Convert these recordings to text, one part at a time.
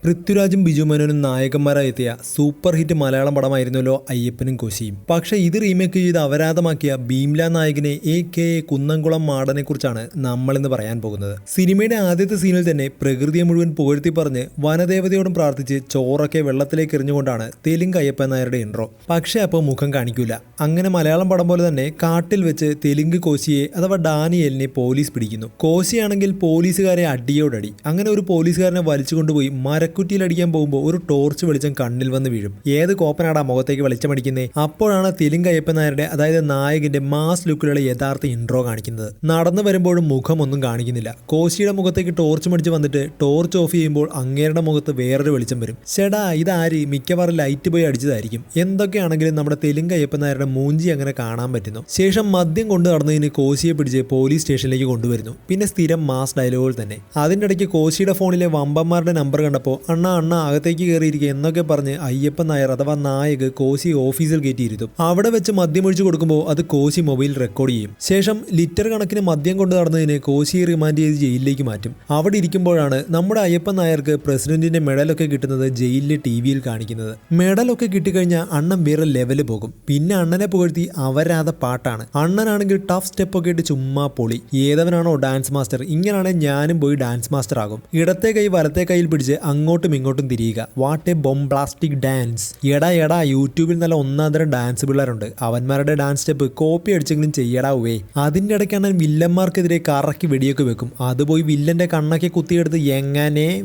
പൃഥ്വിരാജും ബിജു മേനോനും നായകന്മാരായി എത്തിയ super hit Malayalam പടമായിരുന്നല്ലോ അയ്യപ്പനും കോശിയും. പക്ഷേ ഇത് റീമേക്ക് ചെയ്ത് അപരാധമാക്കിയ ഭീംല നായകനെ AKA കുന്നംകുളം മാടനെ കുറിച്ചാണ് നമ്മളിന്ന് പറയാൻ പോകുന്നത്. സിനിമയുടെ ആദ്യത്തെ സീനിൽ തന്നെ പ്രകൃതിയെ മുഴുവൻ പുകഴ്ത്തി പറഞ്ഞ് വനദേവതയോടും പ്രാർത്ഥിച്ച് ചോറൊക്കെ വെള്ളത്തിലേക്ക് എറിഞ്ഞുകൊണ്ടാണ് തെലുങ്ക് അയ്യപ്പൻ നായരുടെ ഇൻട്രോ. പക്ഷേ അപ്പോൾ മുഖം കാണിക്കൂല. അങ്ങനെ മലയാളം പടം പോലെ തന്നെ കാട്ടിൽ വെച്ച് തെലുങ്ക് കോശിയെ അഥവാ ഡാനിയേലിനെ പോലീസ് പിടിക്കുന്നു. കോശിയാണെങ്കിൽ പോലീസുകാരെ അടിയോടടി. അങ്ങനെ ഒരു പോലീസുകാരനെ വലിച്ചുകൊണ്ടുപോയി കുറ്റിയിൽ അടിക്കാൻ പോകുമ്പോൾ ഒരു ടോർച്ച് വെളിച്ചം കണ്ണിൽ വന്ന് വീഴും. ഏത് കോപ്പനാടാ മുഖത്തേക്ക് വെളിച്ചമടിക്കുന്നേ? അപ്പോഴാണ് തെലുങ്ക് അയ്യപ്പൻ നായരുടെ അതായത് നായകന്റെ മാസ് ലുക്കിലുള്ള യഥാർത്ഥ ഇൻട്രോ കാണിക്കുന്നത്. നടന്നു വരുമ്പോഴും മുഖമൊന്നും കാണിക്കുന്നില്ല. കോശിയുടെ മുഖത്തേക്ക് ടോർച്ച് മടിച്ച് വന്നിട്ട് ടോർച്ച് ഓഫ് ചെയ്യുമ്പോൾ അങ്ങേരുടെ മുഖത്ത് വേറൊരു വെളിച്ചം വരും. ചേടാ ഇതാര്? മിക്കവാറും ലൈറ്റ് പോയി അടിച്ചതായിരിക്കും. എന്തൊക്കെയാണെങ്കിലും നമ്മുടെ തെലുങ്ക് അയ്യപ്പൻ നായരുടെ മൂഞ്ചി അങ്ങനെ കാണാൻ പറ്റുന്നു. ശേഷം മദ്യം കൊണ്ട് നടന്നതിന് കോശിയെ പിടിച്ച് പോലീസ് സ്റ്റേഷനിലേക്ക് കൊണ്ടുവരുന്നു. പിന്നെ സ്ഥിരം മാസ് ഡയലോഗുകൾ തന്നെ. അതിൻ്റെ ഇടയ്ക്ക് കോശിയുടെ ഫോണിലെ വമ്പന്മാരുടെ നമ്പർ കണ്ടപ്പോൾ അണ്ണ അകത്തേക്ക് കയറിയിരിക്കുക എന്നൊക്കെ പറഞ്ഞ് അയ്യപ്പൻ നായർ അഥവാ നായക് കോശി ഓഫീസിൽ കയറ്റിയിരുത്തും. അവിടെ വെച്ച് മദ്യം ഒഴിച്ചു കൊടുക്കുമ്പോൾ അത് കോശി മൊബൈൽ റെക്കോർഡ് ചെയ്യും. ശേഷം ലിറ്റർ കണക്കിന് മദ്യം കൊണ്ട് നടന്നതിന് കോശിയെ റിമാൻഡ് ചെയ്ത് ജയിലിലേക്ക് മാറ്റും. അവിടെ ഇരിക്കുമ്പോഴാണ് നമ്മുടെ അയ്യപ്പൻ നായർക്ക് പ്രസിഡന്റിന്റെ മെഡലൊക്കെ കിട്ടുന്നത് ജയിലിലെ TV-യിൽ കാണിക്കുന്നത്. മെഡലൊക്കെ കിട്ടിക്കഴിഞ്ഞാൽ അണ്ണൻ വേറെ ലെവല് പോകും. പിന്നെ അണ്ണനെ പുകഴ്ത്തി അവരാതെ പാട്ടാണ്. അണ്ണനാണെങ്കിൽ ടഫ് സ്റ്റെപ്പൊക്കെ ഇട്ട് ചുമ്മാ പൊളി. ഏതവനാണോ ഡാൻസ് മാസ്റ്റർ? ഇങ്ങനെയാണെങ്കിൽ ഞാനും പോയി ഡാൻസ് മാസ്റ്റർ ആകും. ഇടത്തെ കൈ വലത്തെ കൈയിൽ പിടിച്ച് അങ്ങോട്ടും ഇങ്ങോട്ടും തിരിയുക. What a bombastic dance. എടാ യൂട്യൂബിൽ നല്ല ഒന്നാന്തരം ഡാൻസ് പിള്ളേരുണ്ട്. അവന്മാരുടെ ഡാൻസ് സ്റ്റെപ്പ് കോപ്പി അടിച്ചെങ്കിലും ചെയ്യടാവേ. അതിൻ്റെ ഇടയ്ക്കാണ് വില്ലന്മാർക്കെതിരെ കറക്കി വെടിയൊക്കെ വെക്കും. അത് പോയി വില്ലന്റെ കണ്ണൊക്കെ കുത്തിയെടുത്ത്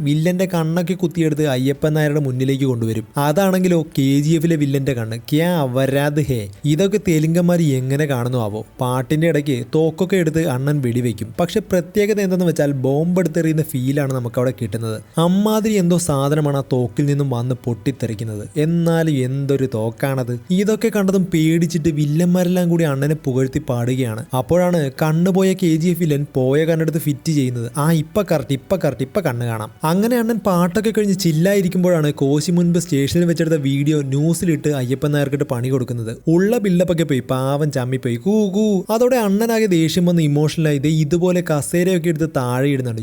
വില്ലന്റെ കണ്ണൊക്കെ കുത്തിയെടുത്ത് അയ്യപ്പൻ നായരുടെ മുന്നിലേക്ക് കൊണ്ടുവരും. അതാണെങ്കിലോ KGF-ലെ വില്ലന്റെ കണ്ണ്. ക്യാ വരാത് ഹേ. ഇതൊക്കെ തെലുങ്കന്മാർ എങ്ങനെ കാണുന്നു ആവോ. പാട്ടിന്റെ ഇടയ്ക്ക് തോക്കൊക്കെ എടുത്ത് അണ്ണൻ വെടിവെക്കും. പക്ഷെ പ്രത്യേകത എന്തെന്ന് വെച്ചാൽ ബോംബ് എടുത്തെറിയുന്ന ഫീലാണ് നമുക്ക് അവിടെ കിട്ടുന്നത്. അമ്മാതിരി എന്തോ സാധനമാണ് ആ തോക്കിൽ നിന്നും വന്ന് പൊട്ടിത്തെറിക്കുന്നത്. എന്നാലും എന്തൊരു തോക്കാണത്. ഇതൊക്കെ കണ്ടതും പേടിച്ചിട്ട് വില്ലന്മാരെല്ലാം കൂടി അണ്ണനെ പുകഴ്ത്തി പാടുകയാണ്. അപ്പോഴാണ് കണ്ണുപോയ KGF വില്ലൻ പോയ കണ്ണെടുത്ത് ഫിറ്റ് ചെയ്യുന്നത്. ഇപ്പൊ കറക്റ്റ് കണ്ണ് കാണാം. അങ്ങനെ അണ്ണൻ പാട്ടൊക്കെ കഴിഞ്ഞ് ചില്ലായിരിക്കുമ്പോഴാണ് കോശി മുൻപ് സ്റ്റേഷനിൽ വെച്ചെടുത്ത വീഡിയോ ന്യൂസിലിട്ട് അയ്യപ്പൻ നായർക്കിട്ട് പണി കൊടുക്കുന്നത്. ഉള്ള ബില്ലപ്പൊക്കെ പോയി പാവം ചമ്മിപ്പോയി കൂ. അതോടെ അണ്ണനാകെ ദേഷ്യം വന്ന് ഇമോഷണലായി ഇതുപോലെ കസേരയൊക്കെ എടുത്ത് താഴെ ഇടുന്നുണ്ട്.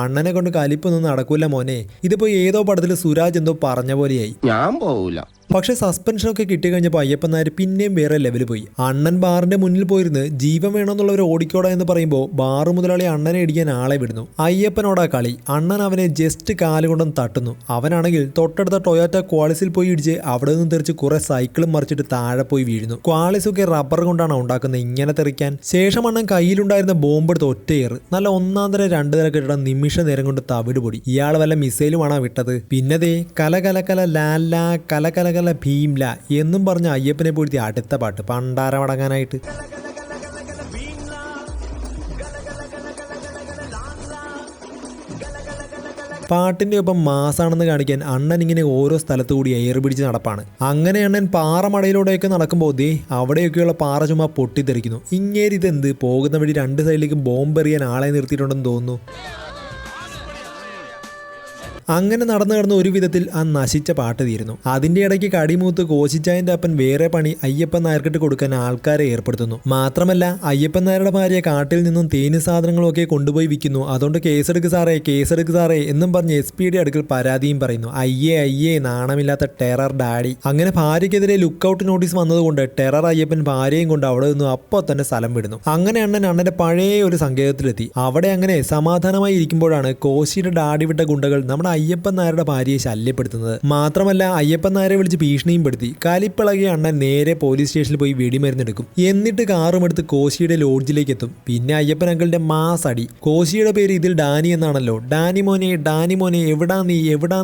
അണ്ണനെ കൊണ്ട് കലിപ്പൊന്നും നടക്കൂല മോനെ. ഇതിപ്പോ ഏതോ പടത്തിൽ സുരാജ് എന്തോ പറഞ്ഞ പോലെയായി. ഞാൻ പോവൂല. പക്ഷെ സസ്പെൻഷനൊക്കെ കിട്ടിക്കഴിഞ്ഞപ്പോൾ അയ്യപ്പൻ നായർ പിന്നെയും വേറെ ലെവൽ പോയി. അണ്ണൻ ബാറിന്റെ മുന്നിൽ പോയിരുന്ന് ജീവൻ വേണമെന്നുള്ളവർ ഓടിക്കോടാ എന്ന് പറയുമ്പോൾ ബാറ് മുതലാളി അണ്ണനെ ഇടിക്കാൻ ആളെ വിടുന്നു. അയ്യപ്പനോടാ കളി. അണ്ണൻ അവനെ ജസ്റ്റ് കാലുകൊണ്ടൊന്ന് തട്ടുന്നു. അവനാണെങ്കിൽ തൊട്ടടുത്ത ടൊയോറ്റ ക്വാളിസിൽ പോയി ഇടിച്ച് അവിടെ നിന്ന് തെറിച്ച് കുറെ സൈക്കിളും മറിച്ചിട്ട് താഴെ പോയി വീഴുന്നു. ക്വാളിസൊക്കെ റബ്ബർ കൊണ്ടാണ് ഉണ്ടാക്കുന്നത് ഇങ്ങനെ തെറിക്കാൻ. ശേഷം അണ്ണൻ കയ്യിലുണ്ടായിരുന്ന ബോംബെടുത്ത് ഒറ്റയേറ് നല്ല ഒന്നാന്തര 2 നില കെട്ടിടം നിമിഷ നേരം കൊണ്ട് തവിട് പൊടി. ഇയാൾ വല്ല മിസൈലുമാണോ വിട്ടത്? പിന്നതേ കല ലാലാ കല ഭീംല എന്നും പറഞ്ഞ അയ്യപ്പനെ പോലത്തെ അടുത്ത പാട്ട് പണ്ടാരം അടങ്ങാനായിട്ട്. പാട്ടിന്റെ ഒപ്പം മാസാണെന്ന് കാണിക്കാൻ അണ്ണൻ ഇങ്ങനെ ഓരോ സ്ഥലത്തു കൂടി എയർ പിടിച്ച് നടപ്പാണ്. അങ്ങനെ അണ്ണൻ പാറമടയിലൂടെയൊക്കെ നടക്കുമ്പോൾ അവിടെയൊക്കെയുള്ള പാറ ചുമ്മാ പൊട്ടിത്തെറിക്കുന്നു. ഇങ്ങേരി ഇതെന്ത്? പോകുന്ന വഴി 2 സൈഡിലേക്ക് ബോംബ് എറിയാൻ ആളെ നിർത്തിയിട്ടുണ്ടെന്ന് തോന്നുന്നു. അങ്ങനെ നടന്നു ഒരു വിധത്തിൽ ആ നശിച്ച പാട്ട് തീരുന്നു. അതിന്റെ ഇടയ്ക്ക് കടിമൂത്ത് കോശിച്ചായന്റെ അപ്പൻ വേറെ പണി അയ്യപ്പൻ നായർക്കിട്ട് കൊടുക്കാൻ ആൾക്കാരെ ഏർപ്പെടുത്തുന്നു. മാത്രമല്ല അയ്യപ്പൻ നായരുടെ ഭാര്യ കാട്ടിൽ നിന്നും തേന് സാധനങ്ങളൊക്കെ കൊണ്ടുപോയി വിൽക്കുന്നു. അതുകൊണ്ട് കേസെടുക്ക് സാറേ എന്നും പറഞ്ഞ് SP-യുടെ അടുക്കൽ പരാതിയും പറയുന്നു. അയ്യേ നാണമില്ലാത്ത ടെറർ ഡാഡി. അങ്ങനെ ഭാര്യയ്ക്കെതിരെ ലുക്കൌട്ട് നോട്ടീസ് വന്നതുകൊണ്ട് ടെറർ അയ്യപ്പൻ ഭാര്യയും കൊണ്ട് അവിടെ നിന്നും അപ്പോൾ തന്നെ സ്ഥലം വിടുന്നു. അങ്ങനെ അണ്ണന്റെ പഴയ ഒരു സങ്കേതത്തിലെത്തി. അവിടെ അങ്ങനെ സമാധാനമായി ഇരിക്കുമ്പോഴാണ് കോശിയുടെ ഡാഡി വിട്ട ഗുണ്ടകൾ നമ്മുടെ അയ്യപ്പൻ നായരുടെ ഭാര്യയെ ശല്യപ്പെടുത്തുന്നത്. മാത്രമല്ല അയ്യപ്പൻ നായരെ വിളിച്ച് ഭീഷണിയും പെടുത്തി. കലിപ്പിളകിയ അണ്ണൻ നേരെ പോലീസ് സ്റ്റേഷനിൽ പോയി വെടിമരുന്നെടുക്കും. എന്നിട്ട് കാറും എടുത്ത് കോശിയുടെ ലോഡ്ജിലേക്ക് എത്തും. പിന്നെ അയ്യപ്പൻ അങ്കിളിന്റെ മാസ് അടി. കോശിയുടെ പേര് ഇതിൽ ഡാനി എന്നാണല്ലോ. ഡാനി മോനെ എവിടാ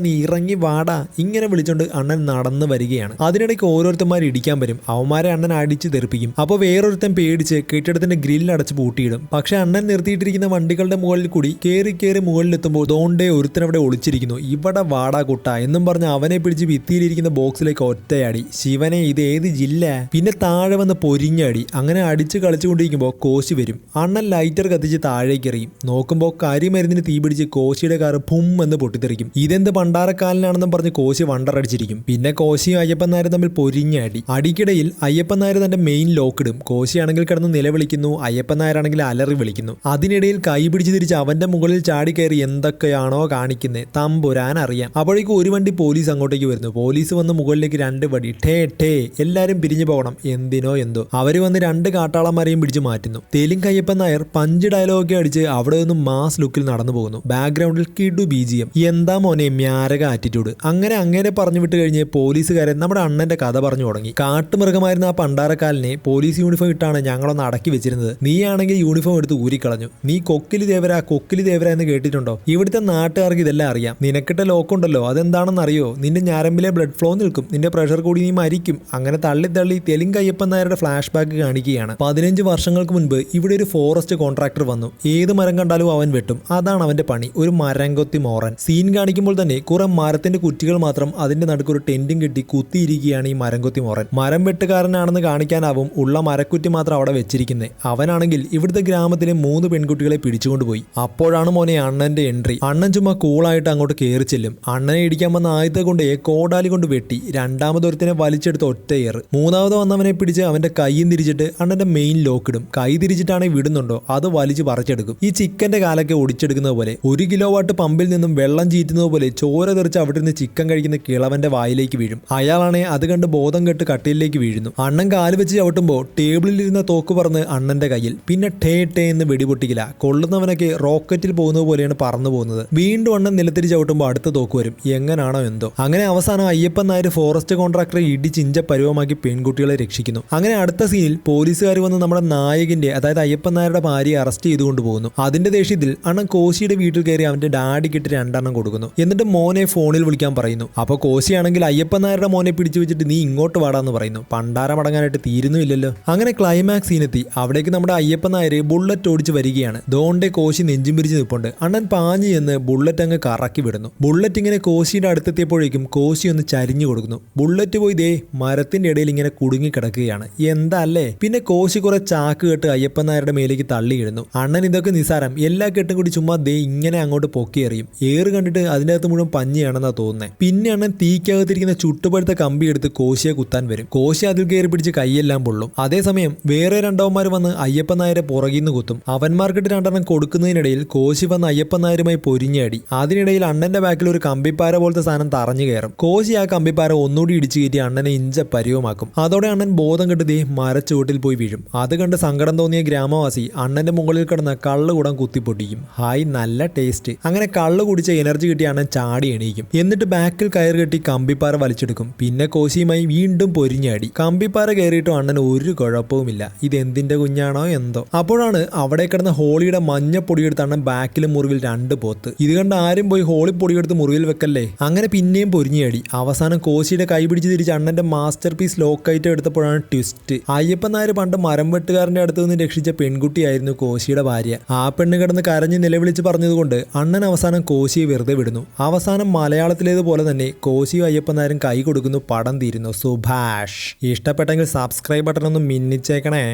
നീ ഇറങ്ങി വാടാ ഇങ്ങനെ വിളിച്ചോണ്ട് അണ്ണൻ നടന്നു വരികയാണ്. അതിനിടയ്ക്ക് ഓരോരുത്തന്മാർ ഇടിക്കാൻ വരും. അവന്മാരെ അണ്ണൻ അടിച്ച് തെറിപ്പിക്കും. അപ്പോൾ വേറൊരുത്തൻ പേടിച്ച് കെട്ടിടത്തിന്റെ ഗ്രില്ല് അടച്ച് പൂട്ടിയിടും. പക്ഷെ അണ്ണൻ നിർത്തിയിട്ടിരിക്കുന്ന വണ്ടികളുടെ മുകളിൽ കൂടി കയറി മുകളിലെത്തുമ്പോൾ ദോണ്ടേ ഒരുത്തനവിടെ ഒളിച്ചിരിക്കും. ഇവിടെ വാടാ കുട്ട എന്നും പറഞ്ഞ് അവനെ പിടിച്ച് ഭിത്തിയിലിരിക്കുന്ന ബോക്സിലേക്ക് ഒറ്റയടി. ശിവനെ ഇത് ഏത് ജില്ല? പിന്നെ താഴെ വന്ന് പൊരിഞ്ഞടി. അങ്ങനെ അടിച്ച് കളിച്ചുകൊണ്ടിരിക്കുമ്പോൾ കോശി വരും. അണ്ണൻ ലൈറ്റർ കത്തിച്ച് താഴേക്ക് എറിയും. നോക്കുമ്പോൾ കരിമരുന്നിന് തീ പിടിച്ച് കോശിയുടെ കാറ് ഭും എന്ന് പൊട്ടിത്തെറിക്കും. ഇതെന്ത് പണ്ടാരക്കാലിനാണെന്നും പറഞ്ഞ് കോശി വണ്ടറടിച്ചിരിക്കും. പിന്നെ കോശിയും അയ്യപ്പൻ നായരും തമ്മിൽ പൊരിഞ്ഞടി. അടിക്കിടയിൽ അയ്യപ്പൻ നായർ തന്റെ മെയിൻ ലോക്കിടും. കോശിയാണെങ്കിൽ കിടന്ന് നിലവിളിക്കുന്നു. അയ്യപ്പൻ നായരാണെങ്കിൽ അലറി വിളിക്കുന്നു. അതിനിടയിൽ കൈ പിടിച്ച് തിരിച്ച് അവന്റെ മുകളിൽ ചാടിക്കയറി എന്തൊക്കെയാണോ കാണിക്കുന്നത്. തമ്പുരാൻ അറിയാം. അപ്പോഴേക്കും ഒരു വണ്ടി പോലീസ് അങ്ങോട്ടേക്ക് വരുന്നു. പോലീസ് വന്ന് മുകളിലേക്ക് 2 വടി ടേ ടേ, എല്ലാരും പിരിഞ്ഞു പോകണം, എന്തിനോ എന്തോ. അവര് വന്ന് 2 കാട്ടാളന്മാരെയും പിടിച്ച് മാറ്റുന്നു. തെലുങ്ക് അയ്യപ്പൻ നായർ പഞ്ച് ഡയലോഗൊക്കെ അടിച്ച് അവിടെ നിന്നും മാസ് ലുക്കിൽ നടന്നു പോകുന്നു. ബാക്ക്ഗ്രൗണ്ടിൽ കിഡു BGM. എന്താ മോനെ മ്യാരക ആറ്റിറ്റ്യൂഡ്. അങ്ങനെ പറഞ്ഞു വിട്ട് കഴിഞ്ഞ് പോലീസുകാരൻ നമ്മുടെ അണ്ണന്റെ കഥ പറഞ്ഞു തുടങ്ങി. കാട്ടുമൃഗമായിരുന്ന ആ പണ്ടാരക്കാലിനെ പോലീസ് യൂണിഫോം ഇട്ടാണ് ഞങ്ങളൊന്ന് അടക്കി വെച്ചിരുന്നത്. നീയാണെങ്കിൽ യൂണിഫോം എടുത്ത് ഊരിക്കളഞ്ഞു. നീ കൊക്കിലി ദേവര എന്ന് കേട്ടിട്ടുണ്ടോ? ഇവിടുത്തെ നാട്ടുകാർക്ക് ഇതെല്ലാം അറിയാം. നിനക്കിട്ട ലോക്കുണ്ടല്ലോ, അതെന്താണെന്ന് അറിയോ? നിന്റെ ഞരമ്പിലെ ബ്ലഡ് ഫ്ലോ നിൽക്കും, നിന്റെ പ്രഷർ കൂടി നീ മരിക്കും. അങ്ങനെ തള്ളി തെലുങ്ക് അയ്യപ്പൻ നായരുടെ ഫ്ലാഷ് ബാക്ക് കാണിക്കുകയാണ്. 15 വർഷങ്ങൾക്ക് മുൻപ് ഇവിടെ ഒരു ഫോറസ്റ്റ് കോൺട്രാക്ടർ വന്നു. ഏത് മരം കണ്ടാലും അവൻ വെട്ടും. അതാണ് അവന്റെ പണി, ഒരു മരം കൊത്തി മോറൻ. സീൻ കാണിക്കുമ്പോൾ തന്നെ കുറെ മരത്തിന്റെ കുറ്റികൾ മാത്രം അതിന്റെ നടുക്കൊരു ടെന്റും കെട്ടി കുത്തിയിരിക്കുകയാണ് ഈ മരം കൊത്തി മോറൻ. മരം വെട്ടുകാരനാണെന്ന് കാണിക്കാനാവും ഉള്ള മരക്കുറ്റി മാത്രം അവിടെ വെച്ചിരിക്കുന്നത്. അവനാണെങ്കിൽ ഇവിടുത്തെ ഗ്രാമത്തിലെ 3 പെൺകുട്ടികളെ പിടിച്ചുകൊണ്ടുപോയി. അപ്പോഴാണ് മോനെ അണ്ണന്റെ എൻട്രി. അണ്ണൻ ചുമ്മാ കൂളായിട്ട് അങ്ങോട്ട് കയറി ചെല്ലും. അണ്ണനെ ഇടിക്കാൻ വന്ന ആദ്യത്തെ കൊണ്ട് കോടാലി കൊണ്ട് വെട്ടി. രണ്ടാമതൊരുത്തിനെ വലിച്ചെടുത്ത് ഒറ്റയേറ്. മൂന്നാമത് വന്നവനെ പിടിച്ച് അവന്റെ കൈയും തിരിച്ചിട്ട് അണ്ണന്റെ മെയിൻ ലോക്കിടും. കൈ തിരിച്ചിട്ടാണെങ്കിൽ വിടുന്നുണ്ടോ അത് വലിച്ച് പറിച്ചെടുക്കും. ഈ ചിക്കന്റെ കാലൊക്കെ ഒടിച്ചെടുക്കുന്നത് പോലെ 1 കിലോ വാട്ട് പമ്പിൽ നിന്നും വെള്ളം ചീറ്റുന്നത് പോലെ ചോര തെറിച്ച് അവിടെ നിന്ന് ചിക്കൻ കഴിക്കുന്ന കിളവന്റെ വായിലേക്ക് വീഴും. അയാളാണെ അത് കണ്ട് ബോധം കെട്ട് കട്ടിലേക്ക് വീഴുന്നു. അണ്ണൻ കാല് വെച്ച് ചവിട്ടുമ്പോൾ ടേബിളിലിരുന്ന തോക്ക് പറന്ന് അണ്ണന്റെ കയ്യിൽ. പിന്നെ ടേ ടേ എന്ന് വെടിപൊട്ടിക്കില്ല. കൊള്ളുന്നവനൊക്കെ റോക്കറ്റിൽ പോകുന്നത് പോലെയാണ് പറന്നു പോകുന്നത്. വീണ്ടും അണ്ണൻ നിലത്തിരി ചവിട്ടുമ്പോൾ അടുത്ത തോക്ക് വരും. എങ്ങനാണോ എന്തോ. അങ്ങനെ അവസാനം അയ്യപ്പൻ നായർ ഫോറസ്റ്റ് കോൺട്രാക്ടറെ ഇടിച്ചിഞ്ച പരുവമാക്കി പെൺകുട്ടികളെ രക്ഷിക്കുന്നു. അങ്ങനെ അടുത്ത സീനിൽ പോലീസുകാർ വന്ന് നമ്മുടെ നായകന്റെ, അതായത് അയ്യപ്പൻ നായരുടെ ഭാര്യയെ അറസ്റ്റ് ചെയ്തുകൊണ്ട് പോകുന്നു. അതിന്റെ ദേഷ്യത്തിൽ അണ്ണൻ കോശിയുടെ വീട്ടിൽ കയറി അവന്റെ ഡാഡിക്കിട്ട് 2 എണ്ണം കൊടുക്കുന്നു. എന്നിട്ട് മോനെ ഫോണിൽ വിളിക്കാൻ പറയുന്നു. അപ്പൊ കോശിയാണെങ്കിൽ അയ്യപ്പൻ നായരുടെ മോനെ പിടിച്ചു വെച്ചിട്ട് നീ ഇങ്ങോട്ട് വാടാന്ന് പറയുന്നു. പണ്ടാരം അടങ്ങാനായിട്ട് തീരുന്നുമില്ലല്ലോ. അങ്ങനെ ക്ലൈമാക്സ് സീനെത്തി. അവിടേക്ക് നമ്മുടെ അയ്യപ്പൻ നായർ ബുള്ളറ്റ് ഓടിച്ച് വരികയാണ്. ദോണ്ടെ കോശി നെഞ്ചും പിരിച്ച് നിൽപ്പുണ്ട്. അണ്ണൻ പാഞ്ഞു എന്ന് ബുള്ളറ്റ് അങ്ങ് കറക്കി വിടുന്നു. ബുള്ളറ്റ് ഇങ്ങനെ കോശിയുടെ അടുത്തെത്തിയപ്പോഴേക്കും കോശി ഒന്ന് ചരിഞ്ഞു കൊടുക്കുന്നു. ബുള്ളറ്റ് പോയി ദേ മരത്തിന്റെ ഇടയിൽ ഇങ്ങനെ കുടുങ്ങി കിടക്കുകയാണ്. എന്താ അല്ലേ. പിന്നെ കോശി കുറെ ചാക്ക് കെട്ട് അയ്യപ്പൻ നായരുടെ മേലേക്ക് തള്ളിയിടുന്നു. അണ്ണൻ ഇതൊക്കെ നിസാരം, എല്ലാ കെട്ടും കൂടി ചുമ്മാ ദേ ഇങ്ങനെ അങ്ങോട്ട് പൊക്കി എറിയും. ഏറ് കണ്ടിട്ട് അതിൻ്റെ അകത്ത് മുഴുവൻ പഞ്ഞിയാണെന്നാ തോന്നുന്നത്. പിന്നെ അണ്ണൻ തീക്കകത്തിരിക്കുന്ന ചുട്ടുപഴുത്ത കമ്പി എടുത്ത് കോശിയെ കുത്താൻ വരും. കോശി അതിൽ കയറി പിടിച്ച് കൈയെല്ലാം പൊള്ളും. അതേസമയം വേറെ 2 വന്ന് അയ്യപ്പൻ നായരെ പുറകിൽ നിന്ന് കുത്തും. അവന്മാർക്കിട്ട് 2 എണ്ണം കൊടുക്കുന്നതിനിടയിൽ കോശി വന്ന് അയ്യപ്പൻ നായരുമായി പൊരിഞ്ഞടി. അതിനിടയിൽ അണ്ണന്റെ ബാക്കിൽ ഒരു കമ്പിപ്പാര പോലത്തെ സാധനം തറഞ്ഞു കയറും. കോശി ആ കമ്പിപ്പാര ഒന്നുകൂടി ഇടിച്ചു കയറ്റി അണ്ണനെ ഇഞ്ച പരുവമാക്കും. അതോടെ അണ്ണൻ ബോധം കെട്ട് ദേ മരച്ചുവട്ടിൽ പോയി വീഴും. അത് കണ്ട് സങ്കടം തോന്നിയ ഗ്രാമവാസി അണ്ണന്റെ മുകളിൽ കിടന്ന കള്ള് കൂടം കുത്തിപ്പൊട്ടിക്കും. ഹായ് നല്ല ടേസ്റ്റ്. അങ്ങനെ കള്ള് കുടിച്ച എനർജി കിട്ടി അണ്ണൻ ചാടി എണീക്കും. എന്നിട്ട് ബാക്കിൽ കയർ കെട്ടി കമ്പിപ്പാര വലിച്ചെടുക്കും. പിന്നെ കോശിയുമായി വീണ്ടും പൊരിഞ്ഞാടി. കമ്പിപ്പാര കയറിയിട്ടും അണ്ണന് ഒരു കുഴപ്പവുമില്ല. ഇതെന്തിന്റെ കുഞ്ഞാണോ എന്തോ. അപ്പോഴാണ് അവിടെ കിടന്ന ഹോളിയുടെ മഞ്ഞ പൊടിയെടുത്ത് അണ്ണൻ ബാക്കിലും മുറിവിൽ 2 പോത്ത്. ഇത് കണ്ട് ആരും പോയി ഹോളി പൊടിയെടുത്ത് മുറിവിൽ വെക്കല്ലേ. അങ്ങനെ പിന്നെയും പൊരിഞ്ഞാടി. അവസാനം കോശിയുടെ കൈ പിടിച്ച് തിരിച്ച് അണ്ണന്റെ മാസ്റ്റർ പീസ് ലോക്കൈറ്റ് എടുത്തപ്പോഴാണ് ട്വിസ്റ്റ്. അയ്യപ്പൻ നായർ പണ്ട് മരം വെട്ടുകാരന്റെ അടുത്ത് നിന്ന് രക്ഷിച്ച പെൺകുട്ടിയായിരുന്നു കോശിയുടെ ഭാര്യ. ആ പെണ്ണ് കിടന്ന് കരഞ്ഞ് നിലവിളിച്ച് പറഞ്ഞതുകൊണ്ട് അണ്ണൻ അവസാനം കോശിയെ വെറുതെ വിടുന്നു. അവസാനം മലയാളത്തിലേതുപോലെ തന്നെ കോശിയും അയ്യപ്പൻ നായരും കൈ കൊടുക്കുന്നു. പടം തീരുന്നു. സുഭാഷ്. ഇഷ്ടപ്പെട്ടെങ്കിൽ സബ്സ്ക്രൈബ് ബട്ടൺ ഒന്ന് മിന്നിച്ചേക്കണേ.